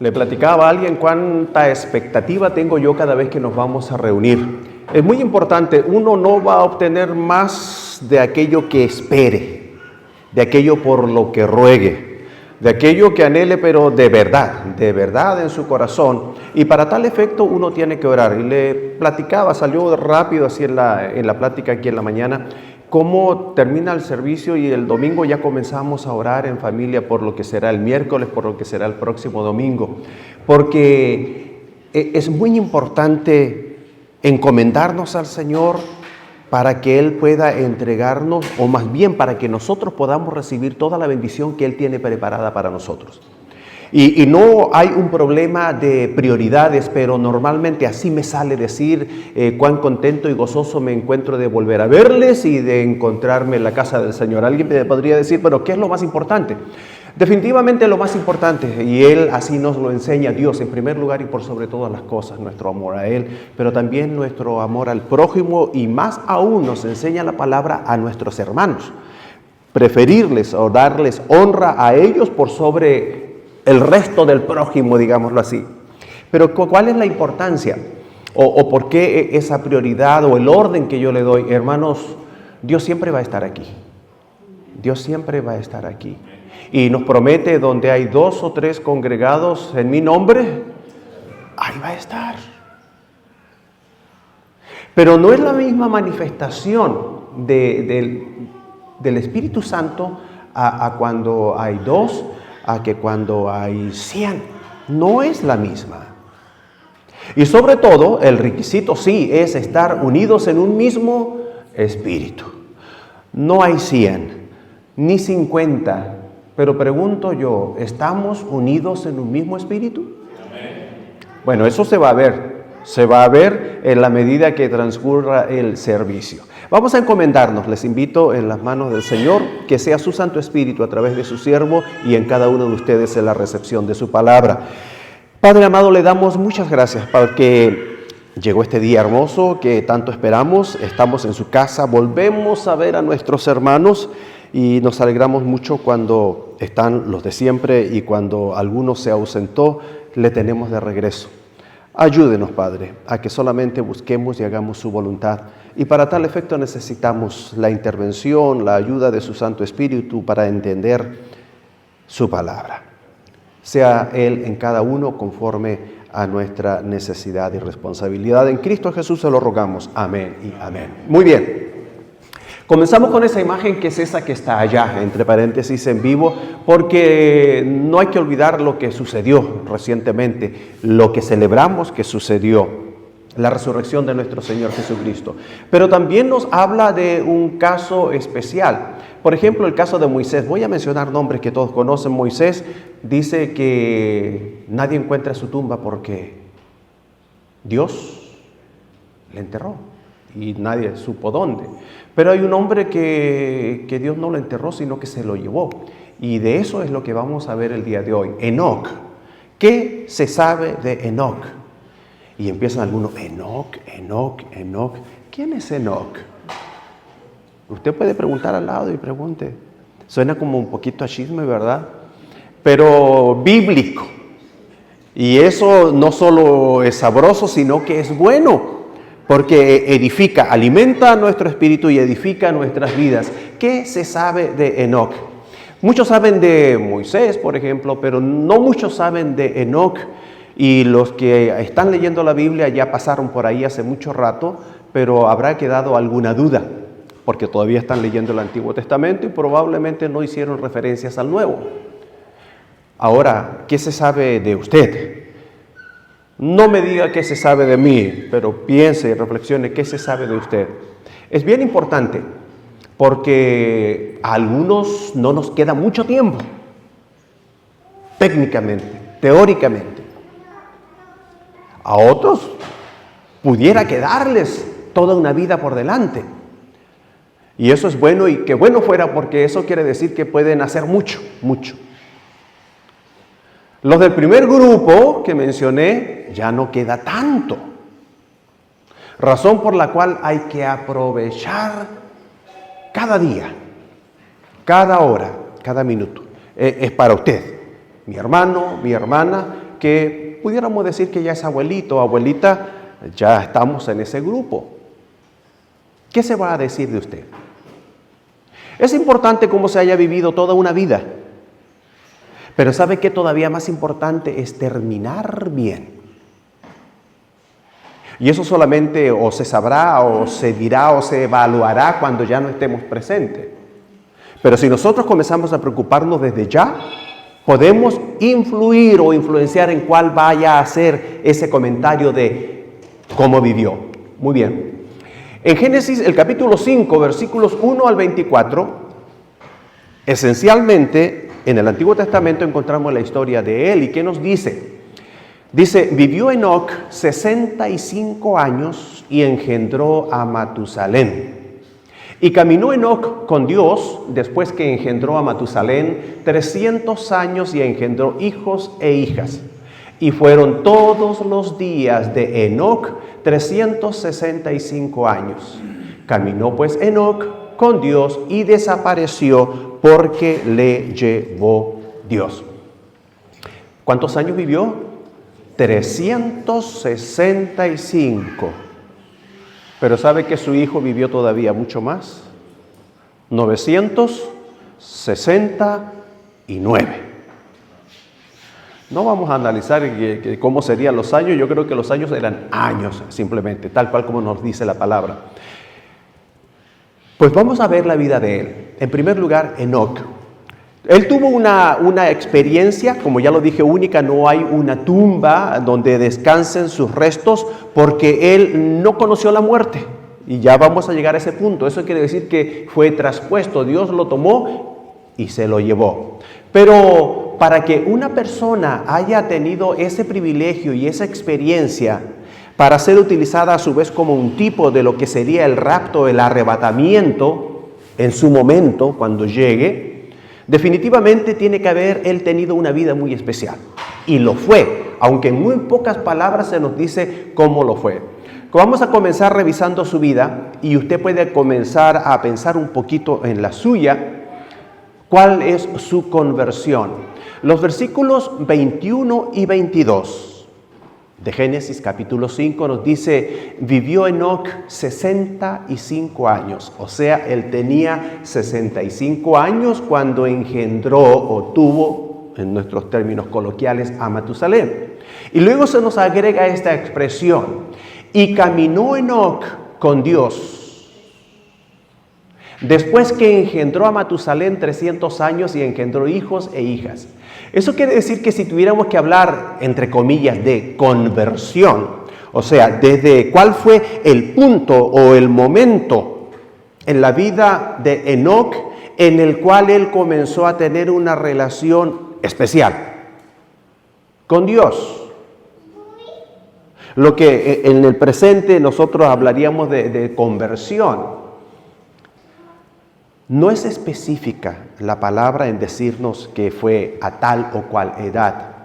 Le platicaba a alguien cuánta expectativa tengo yo cada vez que nos vamos a reunir. Es muy importante, uno no va a obtener más de aquello que espere, de aquello por lo que ruegue, de aquello que anhele, pero de verdad en su corazón. Y para tal efecto uno tiene que orar. Y le platicaba, salió rápido así en la plática aquí en la mañana, cómo termina el servicio y el domingo ya comenzamos a orar en familia por lo que será el miércoles, por lo que será el próximo domingo. Porque es muy importante encomendarnos al Señor para que Él pueda entregarnos, o más bien para que nosotros podamos recibir toda la bendición que Él tiene preparada para nosotros. Y no hay un problema de prioridades, pero normalmente así me sale decir cuán contento y gozoso me encuentro de volver a verles y de encontrarme en la casa del Señor. Alguien me podría decir, pero ¿qué es lo más importante? Definitivamente lo más importante, y Él así nos lo enseña, Dios en primer lugar y por sobre todas las cosas, nuestro amor a Él, pero también nuestro amor al prójimo, y más aún nos enseña la palabra a nuestros hermanos. Preferirles o darles honra a ellos por sobre el resto del prójimo, digámoslo así. Pero ¿cuál es la importancia? ¿O por qué esa prioridad o el orden que yo le doy? Hermanos, Dios siempre va a estar aquí. Dios siempre va a estar aquí. Y nos promete, donde hay 2 o 3 congregados en mi nombre, ahí va a estar. Pero no es la misma manifestación del Espíritu Santo a cuando hay 2, a que cuando hay 100. No es la misma. Y sobre todo, el requisito sí es estar unidos en un mismo espíritu. No hay 100, ni 50, pero pregunto yo, ¿estamos unidos en un mismo espíritu? Bueno, eso se va a ver en la medida que transcurra el servicio. Vamos a encomendarnos, les invito en las manos del Señor, que sea su Santo Espíritu a través de su siervo y en cada uno de ustedes en la recepción de su palabra. Padre amado, le damos muchas gracias porque llegó este día hermoso que tanto esperamos, estamos en su casa, volvemos a ver a nuestros hermanos y nos alegramos mucho cuando están los de siempre y cuando alguno se ausentó, le tenemos de regreso. Ayúdenos, Padre, a que solamente busquemos y hagamos su voluntad. Y para tal efecto necesitamos la intervención, la ayuda de su Santo Espíritu para entender su palabra. Sea Él en cada uno conforme a nuestra necesidad y responsabilidad. En Cristo Jesús se lo rogamos. Amén y amén. Muy bien. Comenzamos con esa imagen que es esa que está allá, entre paréntesis en vivo, porque no hay que olvidar lo que sucedió recientemente, lo que celebramos que sucedió, la resurrección de nuestro Señor Jesucristo. Pero también nos habla de un caso especial. Por ejemplo, el caso de Moisés. Voy a mencionar nombres que todos conocen. Moisés dice que nadie encuentra su tumba porque Dios le enterró y nadie supo dónde. Pero hay un hombre que Dios no lo enterró, sino que se lo llevó. Y de eso es lo que vamos a ver el día de hoy. Enoc. ¿Qué se sabe de Enoc? Y empiezan algunos, Enoc. ¿Quién es Enoc? Usted puede preguntar al lado y pregunte. Suena como un poquito a chisme, ¿verdad? Pero bíblico. Y eso no solo es sabroso, sino que es bueno. Porque edifica, alimenta nuestro espíritu y edifica nuestras vidas. ¿Qué se sabe de Enoc? Muchos saben de Moisés, por ejemplo, pero no muchos saben de Enoc. Y los que están leyendo la Biblia ya pasaron por ahí hace mucho rato, pero habrá quedado alguna duda, porque todavía están leyendo el Antiguo Testamento y probablemente no hicieron referencias al Nuevo. Ahora, ¿qué se sabe de usted? No me diga qué se sabe de mí, pero piense y reflexione qué se sabe de usted. Es bien importante porque a algunos no nos queda mucho tiempo, técnicamente, teóricamente. A otros pudiera quedarles toda una vida por delante. Y eso es bueno y qué bueno fuera porque eso quiere decir que pueden hacer mucho. Los del primer grupo que mencioné, ya no queda tanto. Razón por la cual hay que aprovechar cada día, cada hora, cada minuto. Es para usted, mi hermano, mi hermana, que pudiéramos decir que ya es abuelito o abuelita, ya estamos en ese grupo. ¿Qué se va a decir de usted? Es importante cómo se haya vivido toda una vida, pero ¿sabe qué? Todavía más importante es terminar bien. Y eso solamente o se sabrá, o se dirá, o se evaluará cuando ya no estemos presentes. Pero si nosotros comenzamos a preocuparnos desde ya, podemos influir o influenciar en cuál vaya a ser ese comentario de cómo vivió. Muy bien. En Génesis, el capítulo 5, versículos 1 al 24, esencialmente en el Antiguo Testamento encontramos la historia de él. ¿Y qué nos dice? Dice, vivió Enoc 65 años y engendró a Matusalén. Y caminó Enoc con Dios después que engendró a Matusalén 300 años y engendró hijos e hijas. Y fueron todos los días de Enoc 365 años. Caminó pues Enoc con Dios y desapareció porque le llevó Dios. ¿Cuántos años vivió? 365. Pero ¿sabe que su hijo vivió todavía mucho más? 969. No vamos a analizar cómo serían los años. Yo creo que los años eran años simplemente, tal cual como nos dice la palabra. Pues vamos a ver la vida de él. En primer lugar, Enoc. Él tuvo una experiencia, como ya lo dije, única. No hay una tumba donde descansen sus restos porque él no conoció la muerte. Y ya vamos a llegar a ese punto. Eso quiere decir que fue traspuesto. Dios lo tomó y se lo llevó. Pero para que una persona haya tenido ese privilegio y esa experiencia para ser utilizada a su vez como un tipo de lo que sería el rapto, el arrebatamiento en su momento, cuando llegue, definitivamente tiene que haber él tenido una vida muy especial. Y lo fue, aunque en muy pocas palabras se nos dice cómo lo fue. Vamos a comenzar revisando su vida y usted puede comenzar a pensar un poquito en la suya. ¿Cuál es su conversión? Los versículos 21 y 22 de Génesis capítulo 5 nos dice, vivió Enoc 65 años, o sea, él tenía 65 años cuando engendró o tuvo, en nuestros términos coloquiales, a Matusalén. Y luego se nos agrega esta expresión, y caminó Enoc con Dios. Después que engendró a Matusalén 300 años y engendró hijos e hijas. Eso quiere decir que si tuviéramos que hablar, entre comillas, de conversión, o sea, desde cuál fue el punto o el momento en la vida de Enoc en el cual él comenzó a tener una relación especial con Dios. Lo que en el presente nosotros hablaríamos de conversión. No es específica la palabra en decirnos que fue a tal o cual edad.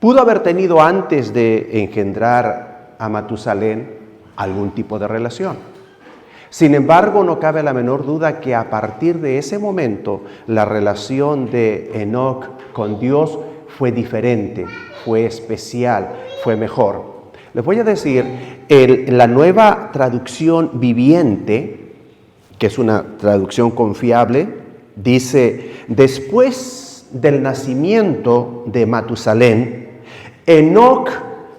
Pudo haber tenido antes de engendrar a Matusalén algún tipo de relación. Sin embargo, no cabe la menor duda que a partir de ese momento la relación de Enoc con Dios fue diferente, fue especial, fue mejor. Les voy a decir, la nueva traducción viviente, que es una traducción confiable, dice, después del nacimiento de Matusalén, Enoc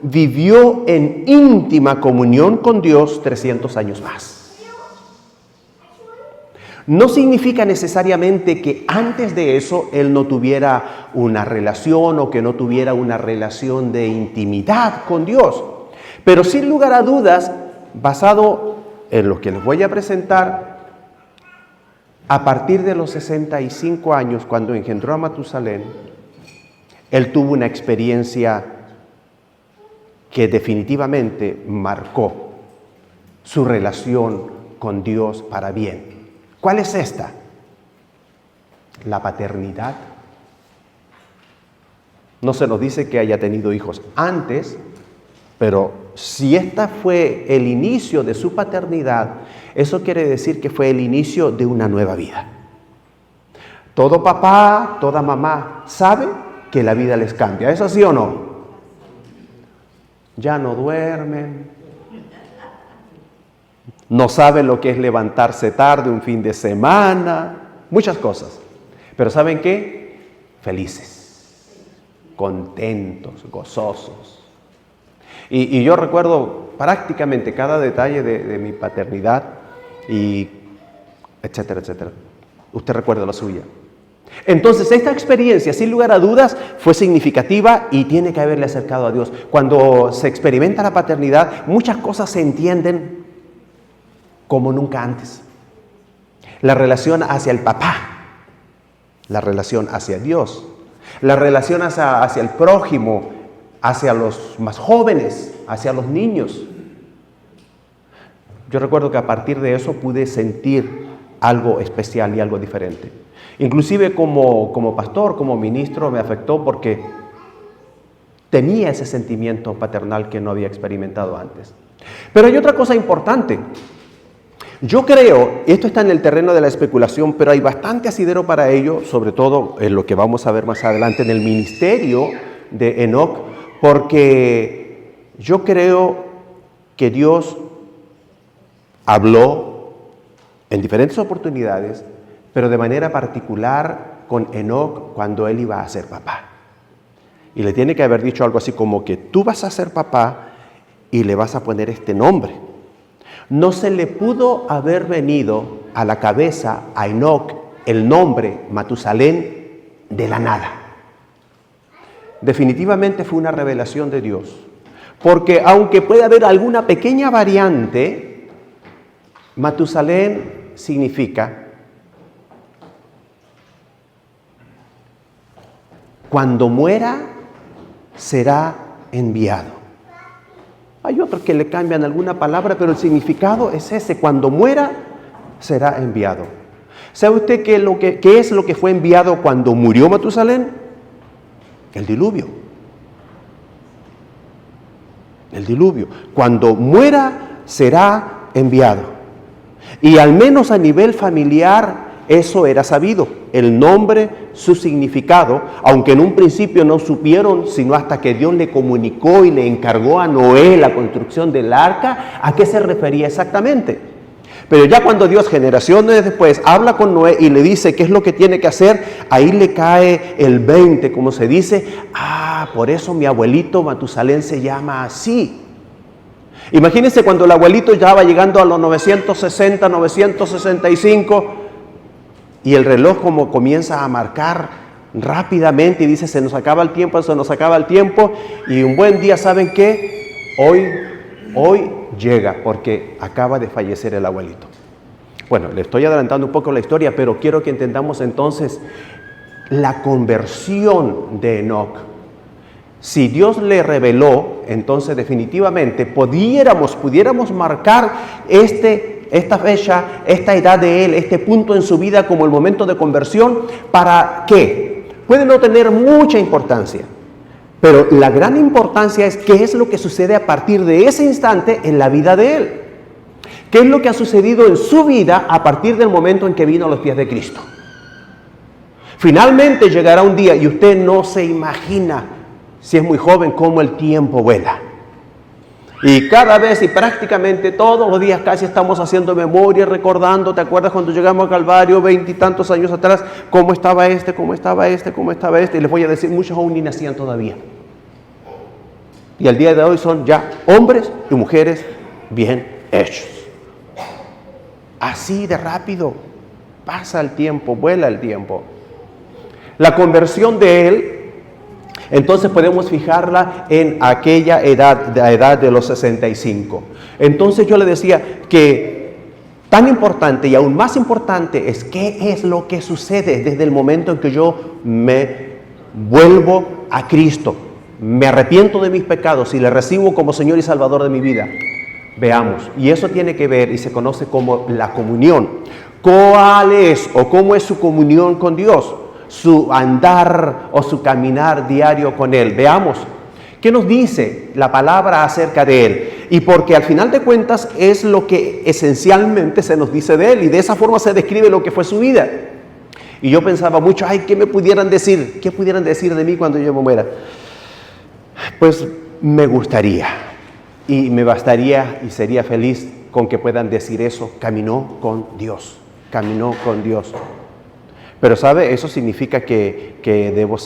vivió en íntima comunión con Dios 300 años más. No significa necesariamente que antes de eso él no tuviera una relación o que no tuviera una relación de intimidad con Dios, pero sin lugar a dudas, basado en lo que les voy a presentar, a partir de los 65 años, cuando engendró a Matusalén, él tuvo una experiencia que definitivamente marcó su relación con Dios para bien. ¿Cuál es esta? La paternidad. No se nos dice que haya tenido hijos antes, pero si esta fue el inicio de su paternidad, eso quiere decir que fue el inicio de una nueva vida. Todo papá, toda mamá sabe que la vida les cambia. ¿Es así o no? Ya no duermen, no saben lo que es levantarse tarde un fin de semana, muchas cosas. Pero ¿saben qué? Felices, contentos, gozosos. Y yo recuerdo prácticamente cada detalle de mi paternidad, y etcétera, etcétera. Usted recuerda la suya. Entonces, esta experiencia, sin lugar a dudas, fue significativa y tiene que haberle acercado a Dios. Cuando se experimenta la paternidad, muchas cosas se entienden como nunca antes. La relación hacia el papá, la relación hacia Dios, la relación hacia el prójimo, hacia los más jóvenes, hacia los niños. Yo recuerdo que a partir de eso pude sentir algo especial y algo diferente. Inclusive como pastor, como ministro, me afectó porque tenía ese sentimiento paternal que no había experimentado antes. Pero hay otra cosa importante. Yo creo, esto está en el terreno de la especulación, pero hay bastante asidero para ello, sobre todo en lo que vamos a ver más adelante en el ministerio de Enoc, porque yo creo que Dios habló en diferentes oportunidades, pero de manera particular con Enoc cuando él iba a ser papá. Y le tiene que haber dicho algo así como que tú vas a ser papá y le vas a poner este nombre. No se le pudo haber venido a la cabeza a Enoc el nombre Matusalén de la nada. Definitivamente fue una revelación de Dios, porque aunque pueda haber alguna pequeña variante, Matusalén significa cuando muera será enviado. Hay otros que le cambian alguna palabra, pero el significado es ese: cuando muera será enviado. ¿Sabe usted qué es lo que fue enviado cuando murió Matusalén? El diluvio. El diluvio. Cuando muera será enviado. Y al menos a nivel familiar eso era sabido. El nombre, su significado, aunque en un principio no supieron, sino hasta que Dios le comunicó y le encargó a Noé la construcción del arca, ¿a qué se refería exactamente? Pero ya cuando Dios, generaciones después, habla con Noé y le dice qué es lo que tiene que hacer, ahí le cae el 20, como se dice. Por eso mi abuelito Matusalén se llama así. Imagínense cuando el abuelito ya va llegando a los 960, 965, y el reloj como comienza a marcar rápidamente y dice, se nos acaba el tiempo, y un buen día, ¿saben qué? Hoy llega, porque acaba de fallecer el abuelito. Bueno, le estoy adelantando un poco la historia, pero quiero que entendamos entonces la conversión de Enoc. Si Dios le reveló, entonces definitivamente pudiéramos marcar esta fecha, esta edad de él, este punto en su vida como el momento de conversión. ¿Para qué? Puede no tener mucha importancia, pero la gran importancia es qué es lo que sucede a partir de ese instante en la vida de él. ¿Qué es lo que ha sucedido en su vida a partir del momento en que vino a los pies de Cristo? Finalmente llegará un día, y usted no se imagina, si es muy joven, cómo el tiempo vuela. Y cada vez y prácticamente todos los días casi estamos haciendo memoria, recordando. ¿Te acuerdas cuando llegamos a Calvario 20 y tantos años atrás? ¿Cómo estaba este? Y les voy a decir, muchos aún ni nacían todavía. Y al día de hoy son ya hombres y mujeres bien hechos. Así de rápido pasa el tiempo, vuela el tiempo. La conversión de él, entonces podemos fijarla en aquella edad, la edad de los 65. Entonces yo le decía que tan importante y aún más importante es qué es lo que sucede desde el momento en que yo me vuelvo a Cristo, me arrepiento de mis pecados y le recibo como Señor y Salvador de mi vida. Veamos, y eso tiene que ver y se conoce como la comunión. ¿Cuál es o cómo es su comunión con Dios? Su andar o su caminar diario con Él. Veamos, ¿qué nos dice la palabra acerca de Él? Y porque al final de cuentas es lo que esencialmente se nos dice de Él, y de esa forma se describe lo que fue su vida. Y yo pensaba mucho, ay, ¿qué me pudieran decir? ¿Qué pudieran decir de mí cuando yo me muera? Pues me gustaría y me bastaría y sería feliz con que puedan decir eso. Caminó con Dios, caminó con Dios. Pero ¿sabe? Eso significa que debo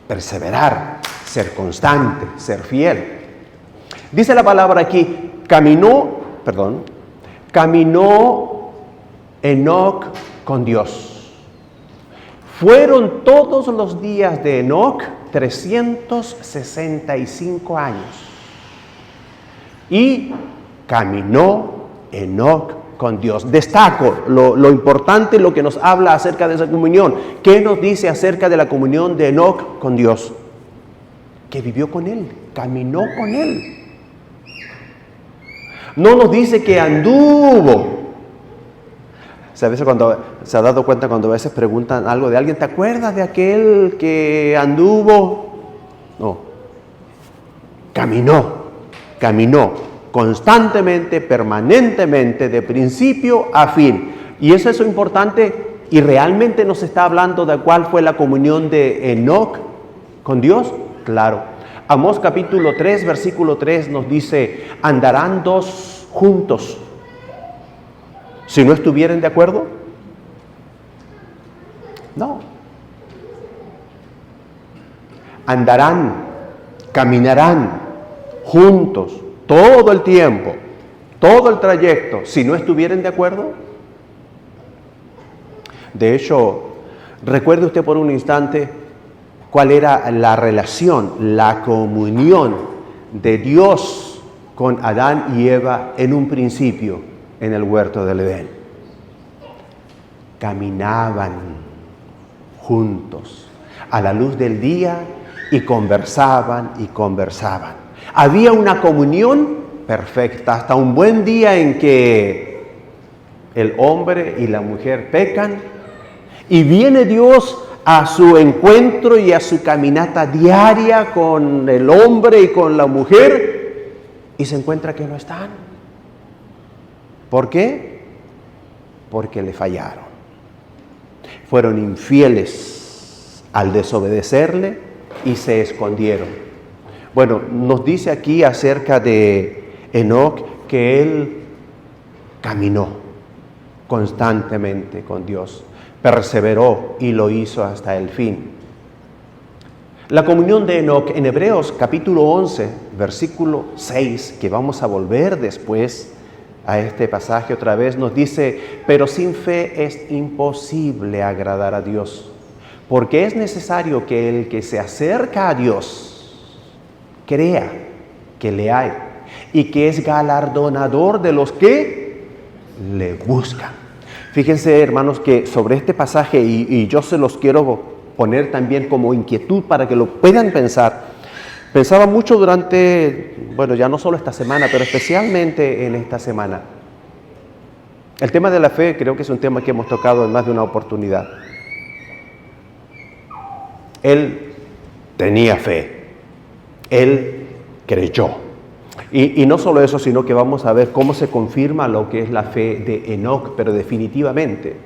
perseverar, ser constante, ser fiel. Dice la palabra aquí, caminó Enoc con Dios. Fueron todos los días de Enoc 365 años. Y caminó Enoc con Dios. Destaco lo importante, lo que nos habla acerca de esa comunión. ¿Qué nos dice acerca de la comunión de Enoc con Dios? Que vivió con Él, caminó con Él. No nos dice que anduvo. A veces cuando se ha dado cuenta, cuando a veces preguntan algo de alguien, ¿te acuerdas de aquel que anduvo? No. Caminó constantemente, permanentemente, de principio a fin. Y eso es importante, y realmente nos está hablando de cuál fue la comunión de Enoc con Dios. Claro. Amós capítulo 3, versículo 3 nos dice, ¿andarán dos juntos si no estuvieren de acuerdo? No. Caminarán juntos todo el tiempo, todo el trayecto, si no estuvieren de acuerdo. De hecho, recuerde usted por un instante cuál era la relación, la comunión de Dios con Adán y Eva en un principio en el huerto del Edén. Caminaban juntos a la luz del día y conversaban. Había una comunión perfecta hasta un buen día en que el hombre y la mujer pecan y viene Dios a su encuentro y a su caminata diaria con el hombre y con la mujer y se encuentra que no están. ¿Por qué? Porque le fallaron. Fueron infieles al desobedecerle y se escondieron. Bueno, nos dice aquí acerca de Enoc que él caminó constantemente con Dios, perseveró y lo hizo hasta el fin. La comunión de Enoc en Hebreos capítulo 11, versículo 6, que vamos a volver después a este pasaje otra vez, nos dice, pero sin fe es imposible agradar a Dios, porque es necesario que el que se acerca a Dios crea que le hay y que es galardonador de los que le buscan. Fíjense, hermanos, que sobre este pasaje, y yo se los quiero poner también como inquietud para que lo puedan pensar. Pensaba mucho durante, ya no solo esta semana, pero especialmente en esta semana. El tema de la fe creo que es un tema que hemos tocado en más de una oportunidad. Él tenía fe, él creyó. Y no solo eso, sino que vamos a ver cómo se confirma lo que es la fe de Enoc, pero definitivamente.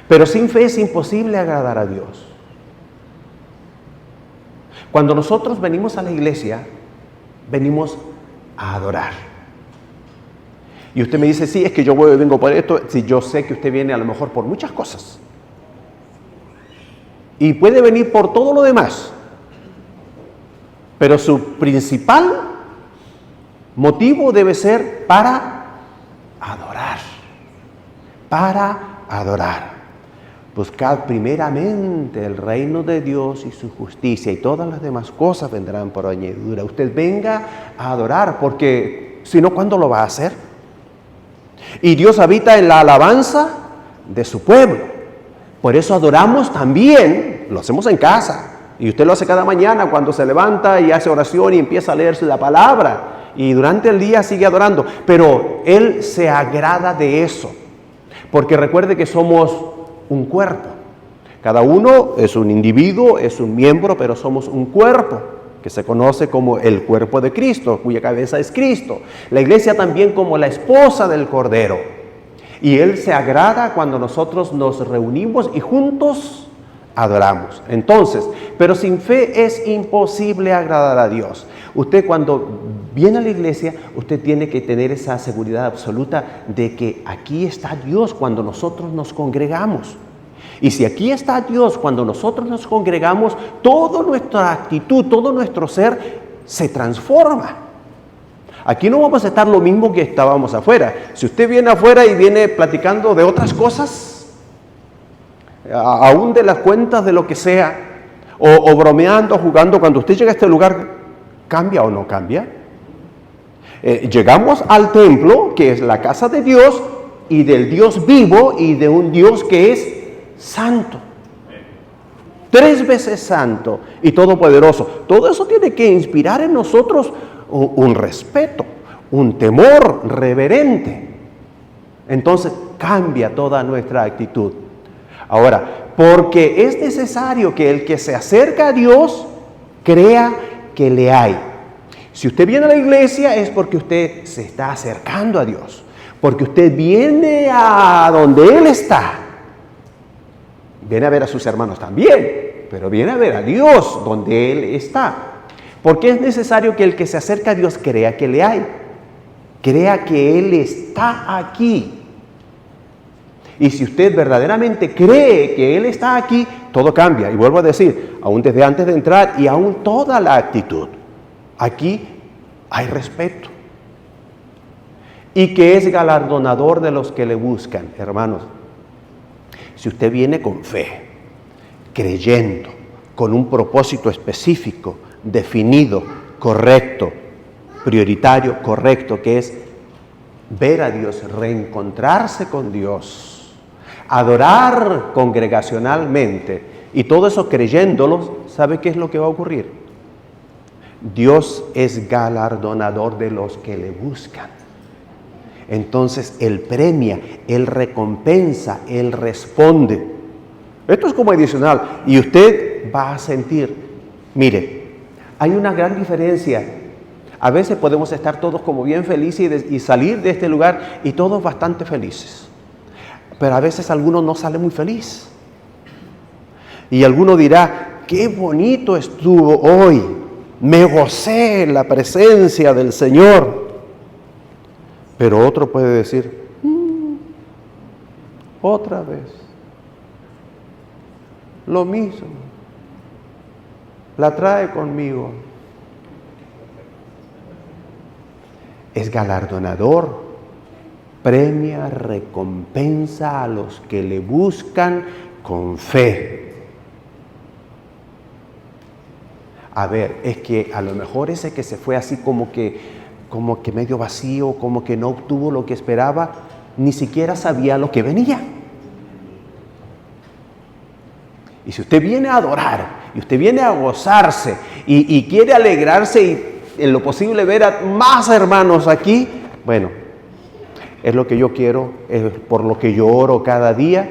Pero sin fe es imposible agradar a Dios. Cuando nosotros venimos a la iglesia, venimos a adorar. Y usted me dice, sí, es que yo vengo por esto. Sí, yo sé que usted viene a lo mejor por muchas cosas. Y puede venir por todo lo demás. Pero su principal motivo debe ser para adorar. Para adorar. Buscad primeramente el reino de Dios y su justicia, y todas las demás cosas vendrán por añadidura. Usted venga a adorar, porque si no, ¿cuándo lo va a hacer? Y Dios habita en la alabanza de su pueblo. Por eso adoramos también, lo hacemos en casa, y usted lo hace cada mañana cuando se levanta y hace oración y empieza a leerse la palabra, y durante el día sigue adorando, pero Él se agrada de eso, porque recuerde que somos un cuerpo. Cada uno es un individuo, es un miembro, pero somos un cuerpo que se conoce como el cuerpo de Cristo, cuya cabeza es Cristo. La iglesia también como la esposa del Cordero. Y Él se agrada cuando nosotros nos reunimos y juntos adoramos. Entonces, pero sin fe es imposible agradar a Dios. Usted cuando viene a la iglesia, usted tiene que tener esa seguridad absoluta de que aquí está Dios cuando nosotros nos congregamos. Y si aquí está Dios cuando nosotros nos congregamos, toda nuestra actitud, todo nuestro ser se transforma. Aquí no vamos a estar lo mismo que estábamos afuera. Si usted viene afuera y viene platicando de otras cosas, aún de las cuentas de lo que sea, o bromeando, jugando, cuando usted llega a este lugar, ¿cambia o no cambia? Llegamos al templo, que es la casa de Dios, y del Dios vivo, y de un Dios que es santo. 3 veces santo y todopoderoso. Todo eso tiene que inspirar en nosotros un respeto, un temor reverente. Entonces cambia toda nuestra actitud. Ahora, porque es necesario que el que se acerca a Dios crea que le hay. Si usted viene a la iglesia es porque usted se está acercando a Dios, porque usted viene a donde Él está. Viene a ver a sus hermanos también, pero viene a ver a Dios donde Él está. Porque es necesario que el que se acerca a Dios crea que le hay, crea que Él está aquí. Y si usted verdaderamente cree que Él está aquí, todo cambia. Y vuelvo a decir, aún desde antes de entrar y aún toda la actitud. Aquí hay respeto. Y que es galardonador de los que le buscan, hermanos. Si usted viene con fe, creyendo, con un propósito específico, definido, correcto, prioritario, correcto, que es ver a Dios, reencontrarse con Dios, adorar congregacionalmente, y todo eso creyéndolo, ¿sabe qué es lo que va a ocurrir? Dios es galardonador de los que le buscan. Entonces Él premia, Él recompensa, Él responde. Esto es como adicional. Y usted va a sentir, mire, hay una gran diferencia. A veces podemos estar todos como bien felices y salir de este lugar y todos bastante felices. Pero a veces alguno no sale muy feliz. Y alguno dirá, qué bonito estuvo hoy. Me gocé en la presencia del Señor. Pero otro puede decir, otra vez, lo mismo, la trae conmigo. Es galardonador, premia, recompensa a los que le buscan con fe. A ver, es que a lo mejor ese que se fue así como que medio vacío, como que no obtuvo lo que esperaba, ni siquiera sabía lo que venía. Y si usted viene a adorar, y usted viene a gozarse, y quiere alegrarse, y en lo posible ver a más hermanos aquí, bueno, es lo que yo quiero, es por lo que yo oro cada día,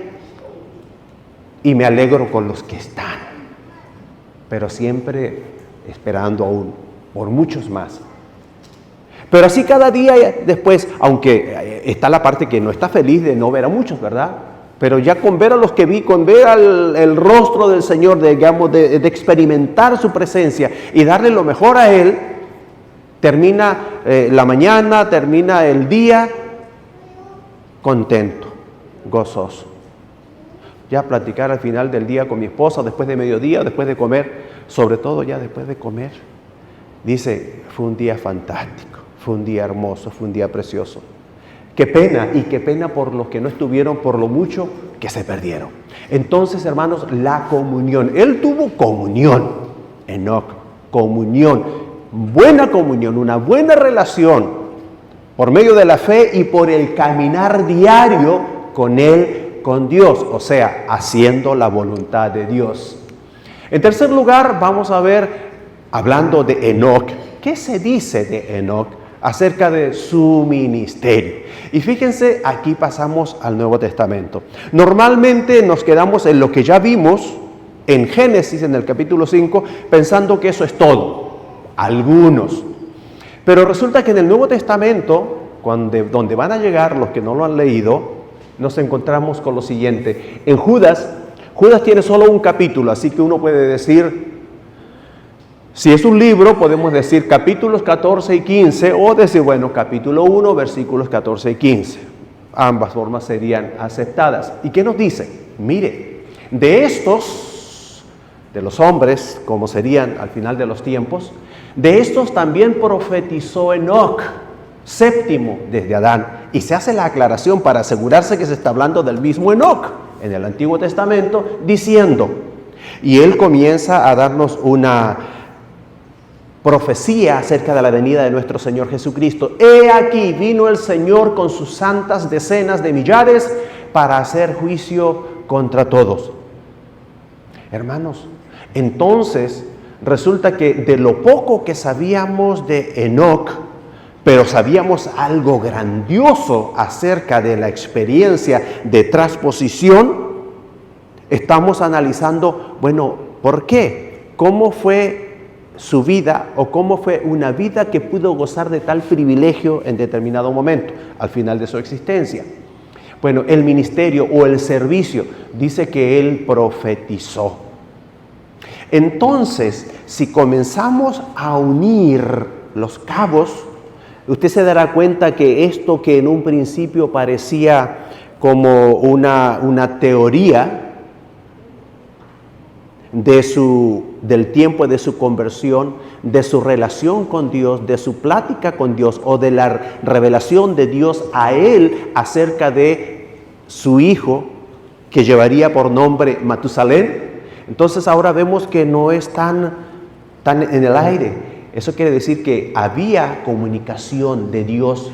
y me alegro con los que están, pero siempre esperando aún por muchos más. Pero así cada día después, aunque está la parte que no está feliz de no ver a muchos, ¿verdad? Pero ya con ver a los que vi, con ver el rostro del Señor, digamos, de experimentar su presencia y darle lo mejor a Él, termina la mañana, termina el día contento, gozoso. Ya platicar al final del día con mi esposa, después de mediodía, después de comer, sobre todo ya después de comer, dice, fue un día fantástico. Fue un día hermoso, fue un día precioso. Qué pena, y qué pena por los que no estuvieron, por lo mucho que se perdieron. Entonces, hermanos, la comunión. Él tuvo comunión, Enoc, comunión, buena comunión, una buena relación, por medio de la fe y por el caminar diario con Él, con Dios, o sea, haciendo la voluntad de Dios. En tercer lugar, vamos a ver, hablando de Enoc, ¿qué se dice de Enoc acerca de su ministerio? Y fíjense, aquí pasamos al Nuevo Testamento. Normalmente nos quedamos en lo que ya vimos en Génesis, en el capítulo 5, pensando que eso es todo. Algunos. Pero resulta que en el Nuevo Testamento, donde van a llegar los que no lo han leído, nos encontramos con lo siguiente. En Judas tiene solo un capítulo, así que uno puede decir, si es un libro, podemos decir capítulos 14 y 15, o decir, bueno, capítulo 1, versículos 14 y 15. Ambas formas serían aceptadas. ¿Y qué nos dice? Mire, de estos, de los hombres, como serían al final de los tiempos, de estos también profetizó Enoc, séptimo desde Adán. Y se hace la aclaración para asegurarse que se está hablando del mismo Enoc en el Antiguo Testamento, diciendo, y él comienza a darnos una profecía acerca de la venida de nuestro Señor Jesucristo. He aquí vino el Señor con sus santas decenas de millares para hacer juicio contra todos. Hermanos, entonces resulta que de lo poco que sabíamos de Enoc, pero sabíamos algo grandioso acerca de la experiencia de transposición, estamos analizando, bueno, ¿por qué? ¿Cómo fue su vida o cómo fue una vida que pudo gozar de tal privilegio en determinado momento, al final de su existencia? Bueno, el ministerio o el servicio dice que él profetizó. Entonces, si comenzamos a unir los cabos, usted se dará cuenta que esto que en un principio parecía como una teoría del tiempo de su conversión, de su relación con Dios, de su plática con Dios o de la revelación de Dios a él acerca de su hijo que llevaría por nombre Matusalén, entonces ahora vemos que no es tan en el aire. Eso quiere decir que había comunicación de Dios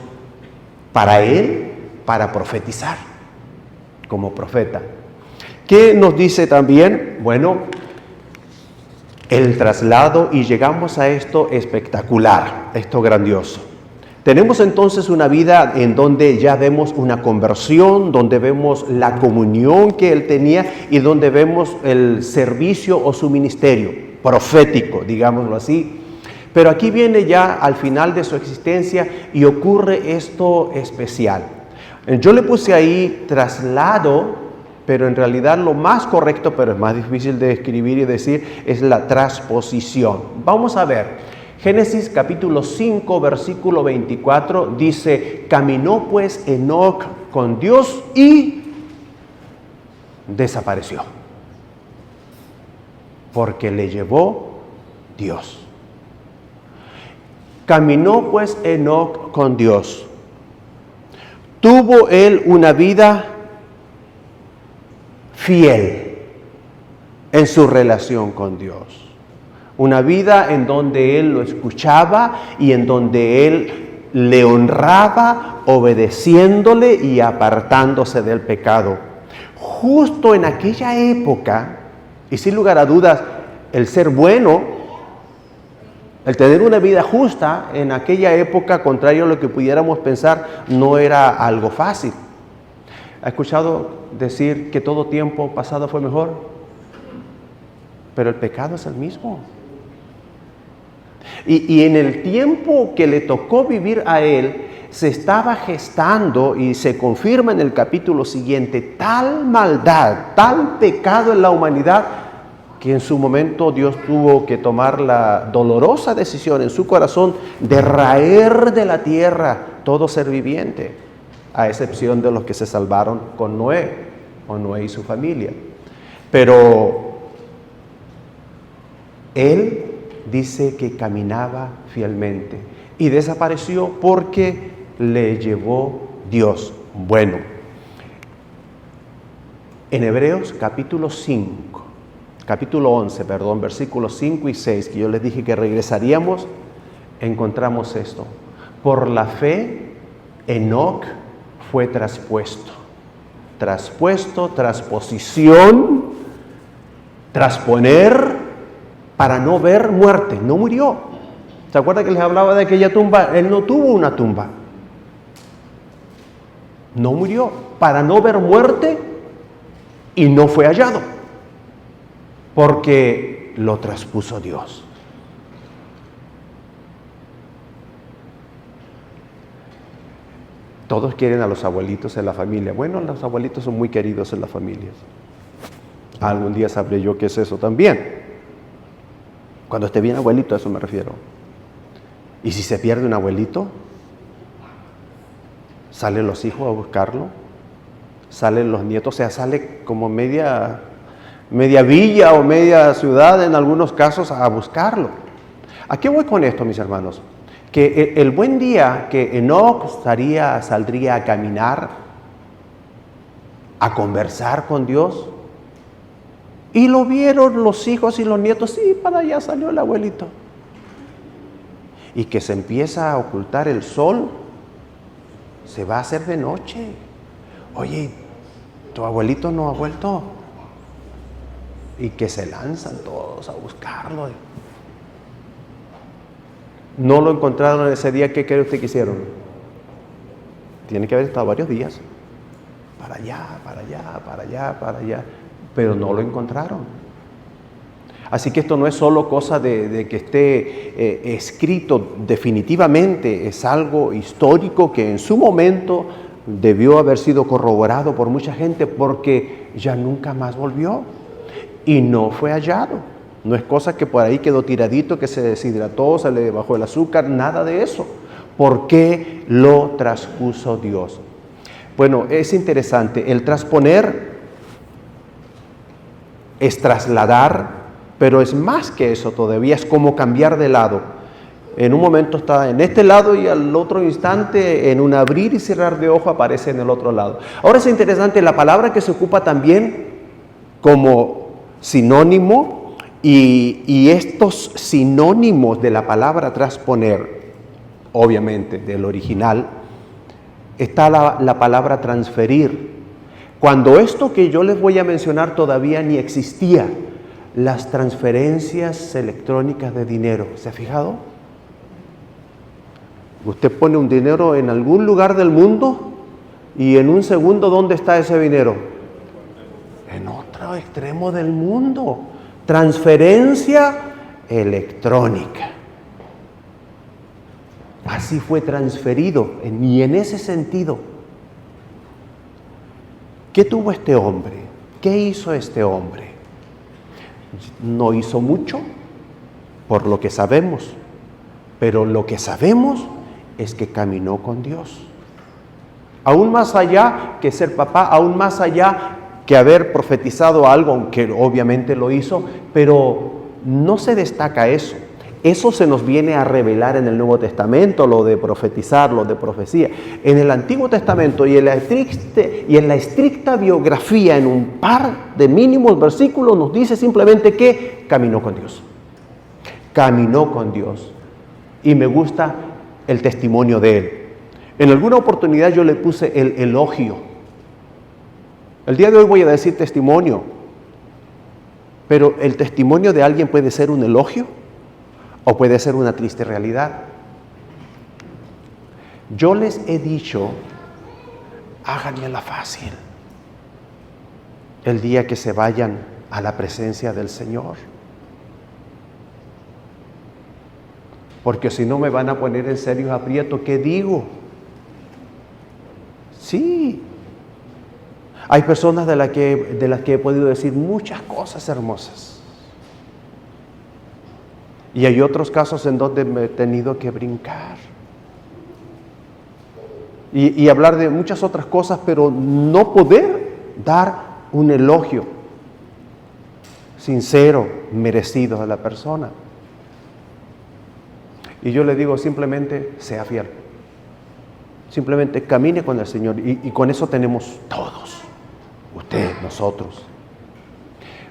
para él, para profetizar como profeta. ¿Qué nos dice también? Bueno, el traslado, y llegamos a esto espectacular, esto grandioso. Tenemos entonces una vida en donde ya vemos una conversión, donde vemos la comunión que él tenía y donde vemos el servicio o su ministerio profético, digámoslo así. Pero aquí viene ya al final de su existencia y ocurre esto especial. Yo le puse ahí traslado, pero en realidad lo más correcto, pero es más difícil de escribir y decir, es la transposición. Vamos a ver, Génesis capítulo 5, versículo 24, dice, caminó pues Enoc con Dios y desapareció, porque le llevó Dios. Caminó pues Enoc con Dios. Tuvo él una vida fiel en su relación con Dios. Una vida en donde él lo escuchaba y en donde él le honraba, obedeciéndole y apartándose del pecado. Justo en aquella época, y sin lugar a dudas, el ser bueno, el tener una vida justa en aquella época, contrario a lo que pudiéramos pensar, no era algo fácil. ¿Ha escuchado decir que todo tiempo pasado fue mejor? Pero el pecado es el mismo. Y en el tiempo que le tocó vivir a él, se estaba gestando, y se confirma en el capítulo siguiente, tal maldad, tal pecado en la humanidad, que en su momento Dios tuvo que tomar la dolorosa decisión en su corazón de raer de la tierra todo ser viviente, a excepción de los que se salvaron con Noé, o Noé y su familia. Pero él dice que caminaba fielmente y desapareció porque le llevó Dios. Bueno, en Hebreos capítulo 11, versículos 5 y 6, que yo les dije que regresaríamos, encontramos esto. Por la fe, Enoc fue traspuesto, transposición, trasponer, para no ver muerte. No murió. ¿Se acuerdan que les hablaba de aquella tumba? Él no tuvo una tumba. No murió. Para no ver muerte, y no fue hallado, porque lo traspuso Dios. Todos quieren a los abuelitos en la familia. Bueno, los abuelitos son muy queridos en las familias. Algún día sabré yo qué es eso también. Cuando esté bien abuelito, a eso me refiero. Y si se pierde un abuelito, salen los hijos a buscarlo, salen los nietos, o sea, sale como media villa o media ciudad en algunos casos a buscarlo. ¿A qué voy con esto, mis hermanos? Que el buen día que Enoc saldría a caminar, a conversar con Dios, y lo vieron los hijos y los nietos, sí, para allá salió el abuelito. Y que se empieza a ocultar el sol, se va a hacer de noche. Oye, tu abuelito no ha vuelto. Y que se lanzan todos a buscarlo. No lo encontraron ese día. ¿Qué cree usted que hicieron? Tiene que haber estado varios días. Para allá, para allá, para allá, para allá. Pero no lo encontraron. Así que esto no es solo cosa de que esté escrito definitivamente, es algo histórico que en su momento debió haber sido corroborado por mucha gente porque ya nunca más volvió y no fue hallado. No es cosa que por ahí quedó tiradito, que se deshidrató, se le bajó el azúcar, nada de eso. ¿Por qué lo traspuso Dios? Bueno, es interesante, el trasponer es trasladar, pero es más que eso todavía, es como cambiar de lado. En un momento está en este lado y al otro instante, en un abrir y cerrar de ojo, aparece en el otro lado. Ahora es interesante, la palabra que se ocupa también como sinónimo, y estos sinónimos de la palabra trasponer, obviamente del original, está la palabra transferir. Cuando esto que yo les voy a mencionar todavía ni existía, las transferencias electrónicas de dinero. ¿Se ha fijado? Usted pone un dinero en algún lugar del mundo y en un segundo, ¿dónde está ese dinero? En otro extremo del mundo. Transferencia electrónica. Así fue transferido, y en ese sentido. ¿Qué tuvo este hombre? ¿Qué hizo este hombre? No hizo mucho, por lo que sabemos, pero lo que sabemos es que caminó con Dios. Aún más allá que ser papá, aún más allá que haber profetizado algo, aunque obviamente lo hizo, pero no se destaca eso. Eso se nos viene a revelar en el Nuevo Testamento, lo de profetizar, lo de profecía. En el Antiguo Testamento y en la estricta biografía, en un par de mínimos versículos, nos dice simplemente que caminó con Dios. Caminó con Dios. Y me gusta el testimonio de él. En alguna oportunidad yo le puse el elogio. El día de hoy voy a decir testimonio. Pero el testimonio de alguien puede ser un elogio o puede ser una triste realidad. Yo les he dicho, háganmela fácil el día que se vayan a la presencia del Señor. Porque si no me van a poner en serios aprietos, ¿qué digo? Sí. Hay personas de las que he podido decir muchas cosas hermosas. Y hay otros casos en donde me he tenido que brincar. Y hablar de muchas otras cosas, pero no poder dar un elogio sincero, merecido a la persona. Y yo le digo simplemente, sea fiel. Simplemente camine con el Señor. Y con eso tenemos todos. Usted, nosotros.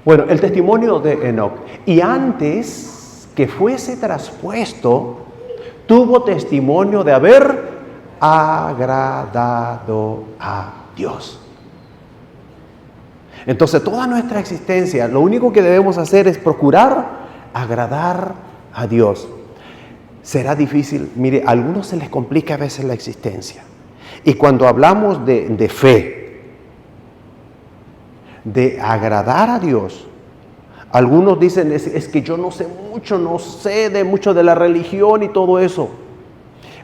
Bueno, el testimonio de Enoc. Y antes que fuese traspuesto, tuvo testimonio de haber agradado a Dios. Entonces, toda nuestra existencia, lo único que debemos hacer es procurar agradar a Dios. Será difícil, mire, a algunos se les complica a veces la existencia. Y cuando hablamos de fe, de agradar a Dios, algunos dicen, es que yo no sé mucho, no sé de mucho de la religión y todo eso.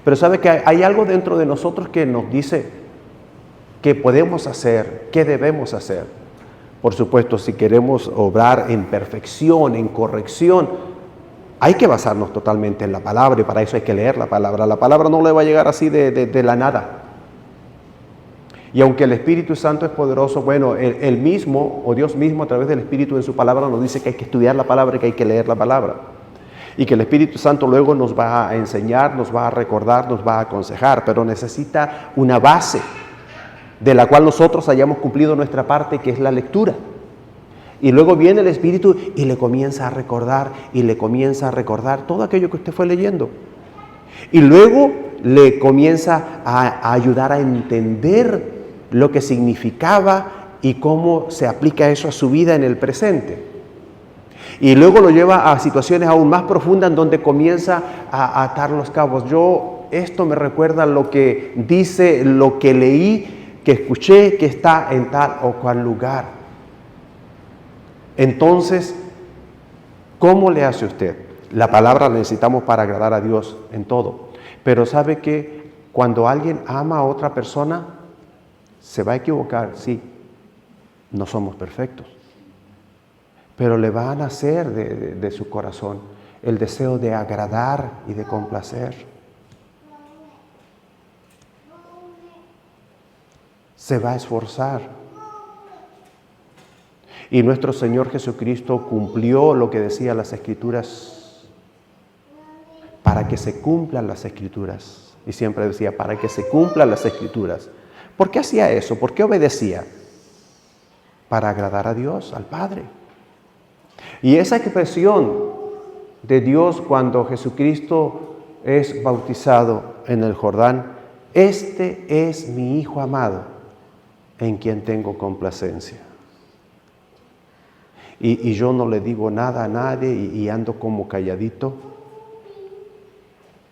Pero sabe que hay algo dentro de nosotros que nos dice qué podemos hacer, qué debemos hacer. Por supuesto, si queremos obrar en perfección, en corrección, hay que basarnos totalmente en la palabra y para eso hay que leer la palabra. La palabra no le va a llegar así de la nada. Y aunque el Espíritu Santo es poderoso, bueno, Él mismo o Dios mismo a través del Espíritu en su palabra nos dice que hay que estudiar la palabra y que hay que leer la palabra. Y que el Espíritu Santo luego nos va a enseñar, nos va a recordar, nos va a aconsejar, pero necesita una base de la cual nosotros hayamos cumplido nuestra parte, que es la lectura. Y luego viene el Espíritu y le comienza a recordar y le comienza a recordar todo aquello que usted fue leyendo. Y luego le comienza a ayudar a entender lo que significaba y cómo se aplica eso a su vida en el presente. Y luego lo lleva a situaciones aún más profundas en donde comienza a atar los cabos. Esto me recuerda lo que dice, lo que leí, que escuché, que está en tal o cual lugar. Entonces, ¿cómo le hace usted? La palabra la necesitamos para agradar a Dios en todo. Pero ¿sabe que cuando alguien ama a otra persona, se va a equivocar? Sí, no somos perfectos. Pero le va a nacer de su corazón el deseo de agradar y de complacer. Se va a esforzar. Y nuestro Señor Jesucristo cumplió lo que decía las Escrituras para que se cumplan las Escrituras. Y siempre decía, para que se cumplan las Escrituras. ¿Por qué hacía eso? ¿Por qué obedecía? Para agradar a Dios, al Padre. Y esa expresión de Dios cuando Jesucristo es bautizado en el Jordán, este es mi Hijo amado, en quien tengo complacencia. Y yo no le digo nada a nadie y ando como calladito,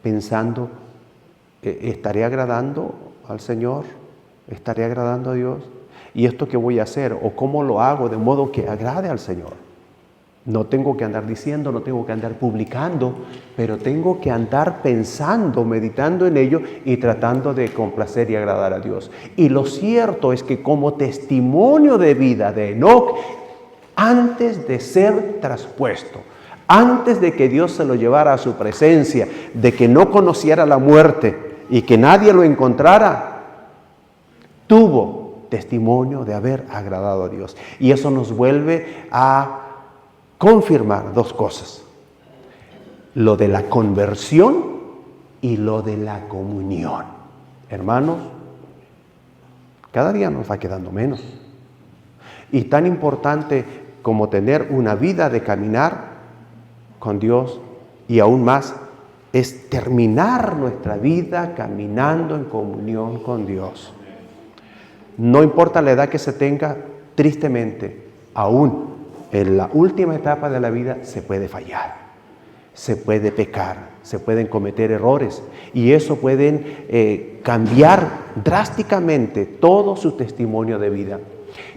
pensando, ¿estaré agradando al Señor? ¿Estaré agradando a Dios? ¿Y esto qué voy a hacer? ¿O cómo lo hago de modo que agrade al Señor? No tengo que andar diciendo, no tengo que andar publicando, pero tengo que andar pensando, meditando en ello y tratando de complacer y agradar a Dios. Y lo cierto es que como testimonio de vida de Enoc, antes de ser traspuesto, antes de que Dios se lo llevara a su presencia, de que no conociera la muerte y que nadie lo encontrara, tuvo testimonio de haber agradado a Dios. Y eso nos vuelve a confirmar dos cosas: lo de la conversión y lo de la comunión. Hermanos, cada día nos va quedando menos. Y tan importante como tener una vida de caminar con Dios, y aún más, es terminar nuestra vida caminando en comunión con Dios. No importa la edad que se tenga, tristemente, aún en la última etapa de la vida se puede fallar, se puede pecar, se pueden cometer errores y eso pueden cambiar drásticamente todo su testimonio de vida.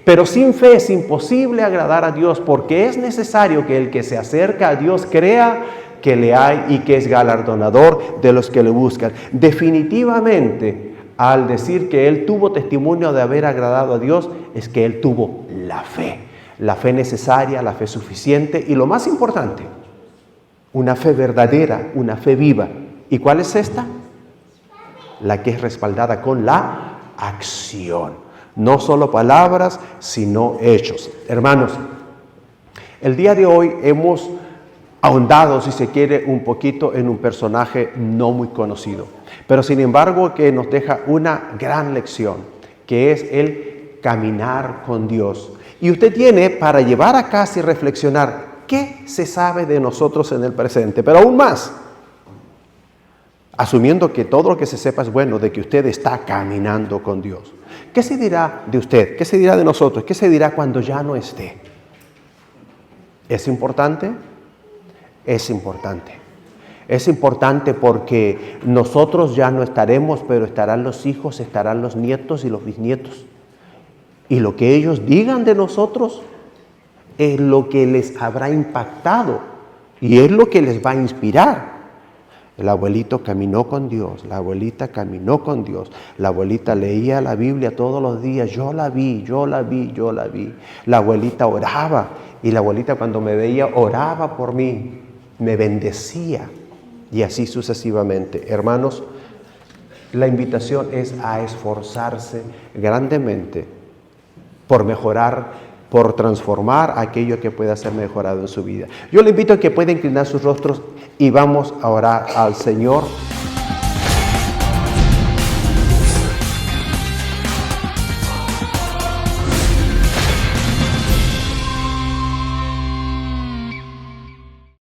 Pero sin fe es imposible agradar a Dios, porque es necesario que el que se acerca a Dios crea que le hay y que es galardonador de los que le buscan. Definitivamente, al decir que él tuvo testimonio de haber agradado a Dios, es que él tuvo la fe necesaria, la fe suficiente y lo más importante, una fe verdadera, una fe viva. ¿Y cuál es esta? La que es respaldada con la acción. No solo palabras, sino hechos. Hermanos, el día de hoy hemos ahondado, si se quiere, un poquito en un personaje no muy conocido, pero sin embargo que nos deja una gran lección, que es el caminar con Dios. Y usted tiene para llevar a casa y reflexionar qué se sabe de nosotros en el presente, pero aún más, asumiendo que todo lo que se sepa es bueno, de que usted está caminando con Dios. ¿Qué se dirá de usted? ¿Qué se dirá de nosotros? ¿Qué se dirá cuando ya no esté? ¿Es importante? Es importante. Es importante porque nosotros ya no estaremos, pero estarán los hijos, estarán los nietos y los bisnietos. Y lo que ellos digan de nosotros es lo que les habrá impactado y es lo que les va a inspirar. El abuelito caminó con Dios, la abuelita caminó con Dios, la abuelita leía la Biblia todos los días, yo la vi. La abuelita oraba y la abuelita cuando me veía oraba por mí, me bendecía y así sucesivamente. Hermanos, la invitación es a esforzarse grandemente por mejorar, por transformar aquello que pueda ser mejorado en su vida. Yo le invito a que pueda inclinar sus rostros y vamos a orar al Señor